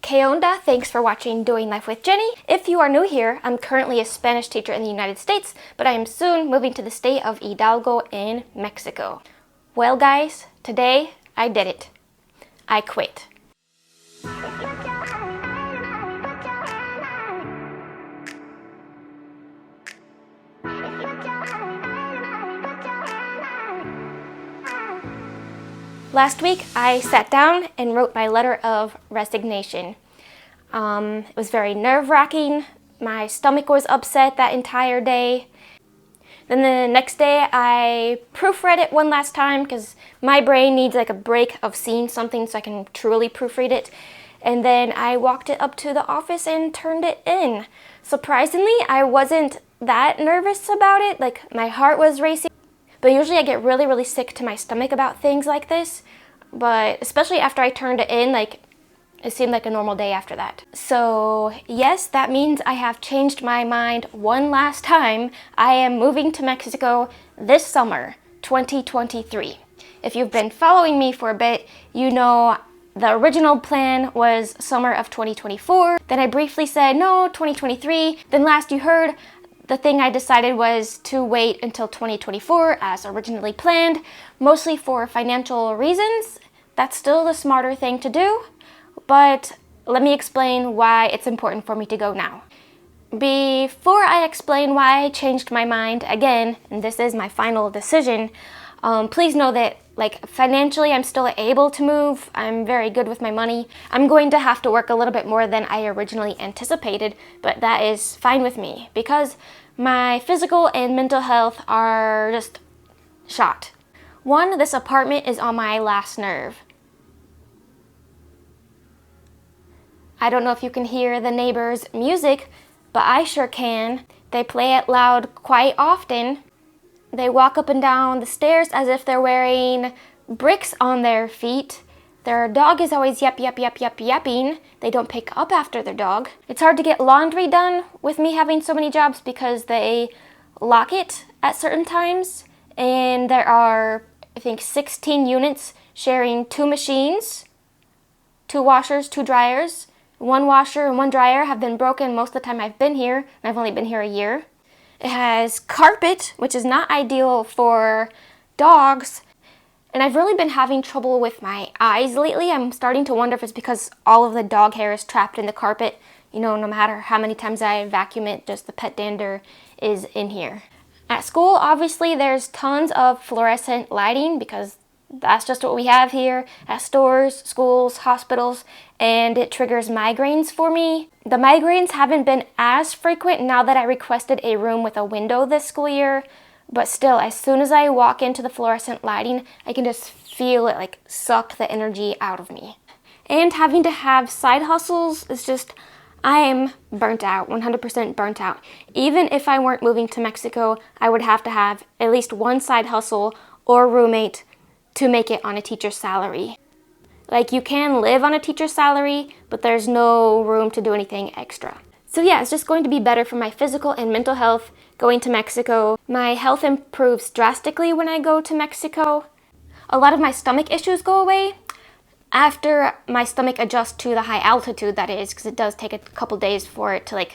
¿Qué onda? Thanks for watching Doing Life with Jenny. If you are new here, I'm currently a Spanish teacher in the United States, but I am soon moving to the state of Hidalgo in Mexico. Well guys, today I did it. I quit. Last week, I sat down and wrote my letter of resignation. It was very nerve-wracking. My stomach was upset that entire day. Then the next day, I proofread it one last time because my brain needs like a break of seeing something so I can truly proofread it. And then I walked it up to the office and turned it in. Surprisingly, I wasn't that nervous about it. Like, my heart was racing. But usually I get really sick to my stomach about things like this. But especially after I turned it in, like, it seemed like a normal day after that. So yes, that means I have changed my mind one last time. I am moving to Mexico this summer, 2023. If you've been following me for a bit, you know the original plan was summer of 2024. Then I briefly said, no, 2023. Then last you heard, the thing I decided was to wait until 2024 as originally planned, mostly for financial reasons. That's still the smarter thing to do, but let me explain why it's important for me to go now. Before I explain why I changed my mind again, and this is my final decision, please know that financially I'm still able to move. I'm very good with my money. I'm going to have to work a little bit more than I originally anticipated, but that is fine with me because my physical and mental health are just shot. One, this apartment is on my last nerve. I don't know if you can hear the neighbors' music, but I sure can. They play it loud quite often. They walk up and down the stairs as if they're wearing bricks on their feet. Their dog is always yapping. They don't pick up after their dog. It's hard to get laundry done with me having so many jobs because they lock it at certain times. And there are, I think, 16 units sharing 2 machines, 2 washers, 2 dryers. 1 washer and 1 dryer have been broken most of the time I've been here, and I've only been here a year. It has carpet, which is not ideal for dogs. And I've really been having trouble with my eyes lately. I'm starting to wonder if it's because all of the dog hair is trapped in the carpet. You know, no matter how many times I vacuum it, just the pet dander is in here. At school, obviously, there's tons of fluorescent lighting because that's just what we have here at stores, schools, hospitals, and it triggers migraines for me. The migraines haven't been as frequent now that I requested a room with a window this school year, but still, as soon as I walk into the fluorescent lighting, I can just feel it like suck the energy out of me. And having to have side hustles is just, I am burnt out, 100% burnt out. Even if I weren't moving to Mexico, I would have to have at least one side hustle or roommate to make it on a teacher's salary. Like, you can live on a teacher's salary, but there's no room to do anything extra. So yeah, it's just going to be better for my physical and mental health going to Mexico. My health improves drastically when I go to Mexico. A lot of my stomach issues go away after my stomach adjusts to the high altitude, that is, because it does take a couple days for it to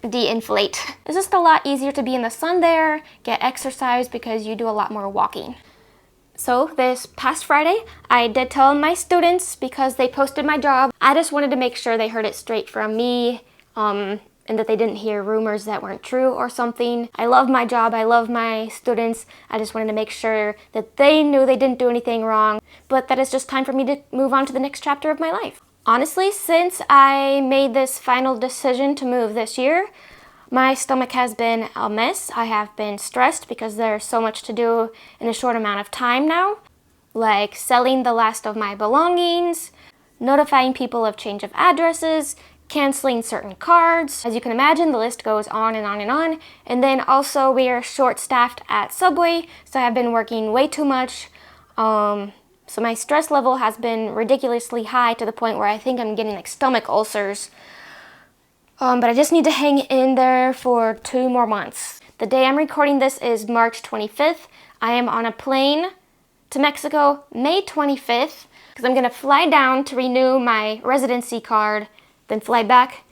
de-inflate. It's just a lot easier to be in the sun there, get exercise because you do a lot more walking. So this past Friday, I did tell my students because they posted my job. I just wanted to make sure they heard it straight from me and that they didn't hear rumors that weren't true or something. I love my job. I love my students. I just wanted to make sure that they knew they didn't do anything wrong, but that it's just time for me to move on to the next chapter of my life. Honestly, since I made this final decision to move this year, my stomach has been a mess. I have been stressed because there's so much to do in a short amount of time now, like selling the last of my belongings, notifying people of change of addresses, canceling certain cards. As you can imagine, the list goes on and on and on. And then also we are short-staffed at Subway, so I've been working way too much. So my stress level has been ridiculously high to the point where I think I'm getting stomach ulcers. But I just need to hang in there for 2 more months. The day I'm recording this is March 25th. I am on a plane to Mexico May 25th. because I'm going to fly down to renew my residency card, then fly back,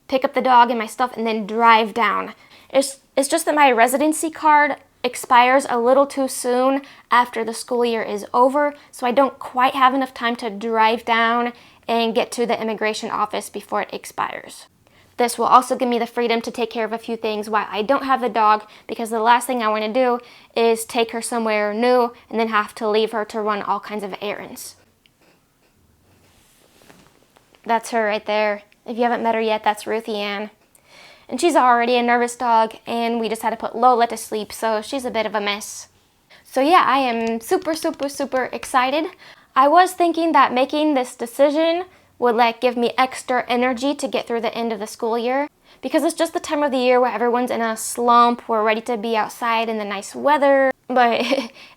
pick up the dog and my stuff, and then drive down. It's just that my residency card expires a little too soon after the school year is over, so I don't quite have enough time to drive down and get to the immigration office before it expires. This will also give me the freedom to take care of a few things while I don't have the dog, because the last thing I want to do is take her somewhere new and then have to leave her to run all kinds of errands. That's her right there. If you haven't met her yet, that's Ruthie Ann. And she's already a nervous dog, and we just had to put Lola to sleep, so she's a bit of a mess. So yeah, I am super excited. I was thinking that making this decision would give me extra energy to get through the end of the school year, because it's just the time of the year where everyone's in a slump. We're ready to be outside in the nice weather, but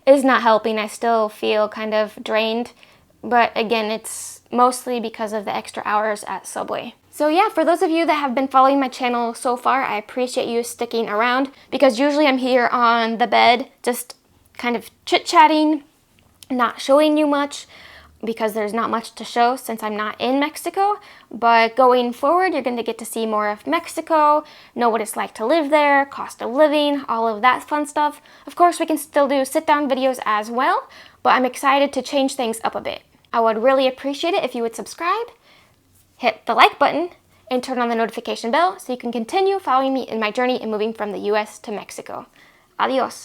it's not helping. I still feel kind of drained, but again, it's mostly because of the extra hours at Subway. So yeah, for those of you that have been following my channel so far, I appreciate you sticking around, because usually I'm here on the bed just kind of chit-chatting, not showing you much, because there's not much to show since I'm not in Mexico. But going forward, you're going to get to see more of Mexico, know what it's like to live there, cost of living, all of that fun stuff. Of course, we can still do sit-down videos as well, but I'm excited to change things up a bit. I would really appreciate it if you would subscribe, hit the like button, and turn on the notification bell so you can continue following me in my journey in moving from the US to Mexico. Adios.